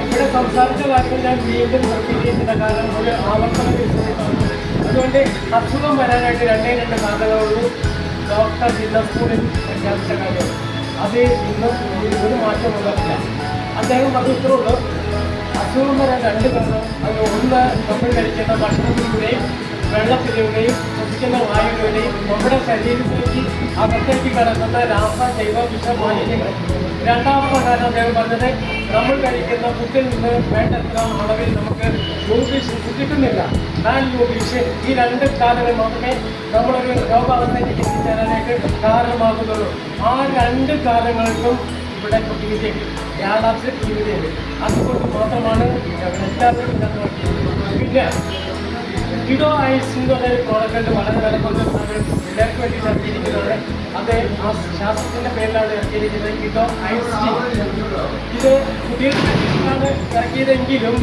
ഇവിടെ സംസാരിച്ച കാര്യങ്ങൾ ഞാൻ വീണ്ടും റിപ്പീറ്റ് ചെയ്യുന്ന കാരണം ഒരു ആവർത്തന വിഷയമാണ്. അതുകൊണ്ട് അസുഖം വരാനായിട്ട് രണ്ട് സാധ്യതകളുള്ളൂ. ഡോക്ടർ ജില്ലാ സ്കൂളിൽ പ്രഖ്യാപിച്ച കാര്യം അത് ഇന്നും ഒരു മാറ്റം ഉണ്ടാക്കില്ല. അദ്ദേഹം അത് ഇത്രയുള്ളൂ, അസുഖം വരാൻ രണ്ട് കാരണം. അത് ഒന്ന് നമ്മൾ കഴിക്കുന്ന ഭക്ഷണത്തിലൂടെയും വെള്ളത്തിലൂടെയും ശ്വസിക്കുന്ന വായുവിലൂടെയും നമ്മുടെ ശരീരത്തിലേക്ക് അകത്തേക്ക് കടക്കുന്ന ജൈവ വിഷമാലിന്യങ്ങൾ. രണ്ടാമത്തെ കാരണം അദ്ദേഹം പറഞ്ഞത് നമ്മൾ കഴിക്കുന്ന ഫുഡിൽ നിന്ന് വേണ്ടത്ര അളവിൽ നമുക്ക് ന്യൂട്രീഷൻ കിട്ടുന്നില്ല. ന്യൂട്രീഷൻ ഈ രണ്ട് കാര്യങ്ങൾ മാത്രമേ നമ്മളൊരു രോഗാവസ്ഥയിലേക്ക് എത്തിച്ചേരാനായിട്ട് കാരണമാകുന്നുള്ളൂ. ആ രണ്ട് കാര്യങ്ങൾക്കും ഇവിടെ ചികിത്സയുണ്ട്, യാഥാർത്ഥ്യ ചികിത്സയുണ്ട്. അതുകൊണ്ട് മാത്രമാണ് എല്ലാവരും പിന്നെ കിഡോ ഐസ് എന്ന് പറഞ്ഞൊരു പ്രോഡക്റ്റ് വളരെ വില കുറഞ്ഞ പിള്ളേർക്ക് വേണ്ടി ഇറക്കിയിരിക്കുന്നത്. അത് ആ ശാസ്ത്രത്തിൻ്റെ പേരിലാണ് ഇറക്കിയിരിക്കുന്നത്, കിഡോ ഐസ് ടീ. ഇത് കുട്ടികൾക്ക് വേണ്ടിയിട്ടാണ് ഇറക്കിയതെങ്കിലും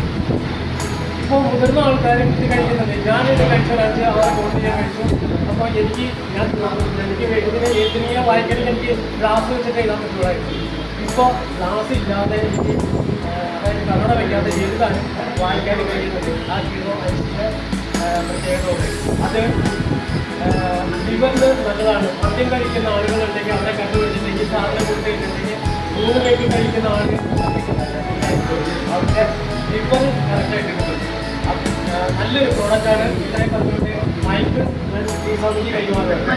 ഇപ്പോൾ മുതിർന്ന ആൾക്കാരും ഇത് കഴിക്കുന്നുണ്ട്. ഞാനിത് കഴിച്ചൊരാഴ്ച അവരെ കൊണ്ട് ഞാൻ കഴിച്ചു. അപ്പോൾ എനിക്ക് ഇതിന് എഴുതിനെ വായിക്കണമെങ്കിൽ എനിക്ക് ഗ്ലാസ് വെച്ചിട്ട് എഴുതാൻ പറ്റുള്ളായിരുന്നു. ഇപ്പോൾ ഗ്ലാസ് ഇല്ലാതെ എനിക്ക് അതായത് കണ്ണട വയ്ക്കാതെ എഴുതാനും വായിക്കാനും കഴിയുന്നുണ്ട്. ആ കിഡോ ഐസിൻ്റെ പ്രത്യേകതയോടെ അത് ലിവറിന് നല്ലതാണ്. മദ്യം കഴിക്കുന്ന ആളുകളുണ്ടെങ്കിൽ അവരെ കണ്ടുപിടിച്ചിട്ടുണ്ടെങ്കിൽ സാധനം കൊടുത്തിട്ടുണ്ടെങ്കിൽ 3 പേർക്ക് കഴിക്കുന്ന ആളുകൾ അവരുടെ ലിവർ കറക്റ്റായിട്ട് കിട്ടും. നല്ലൊരു പ്രോഡക്റ്റാണ്. ഇത്രയും പറഞ്ഞുകൊണ്ട് മൈക്ക് ഈ സമിതി കൈമാറുന്നത്.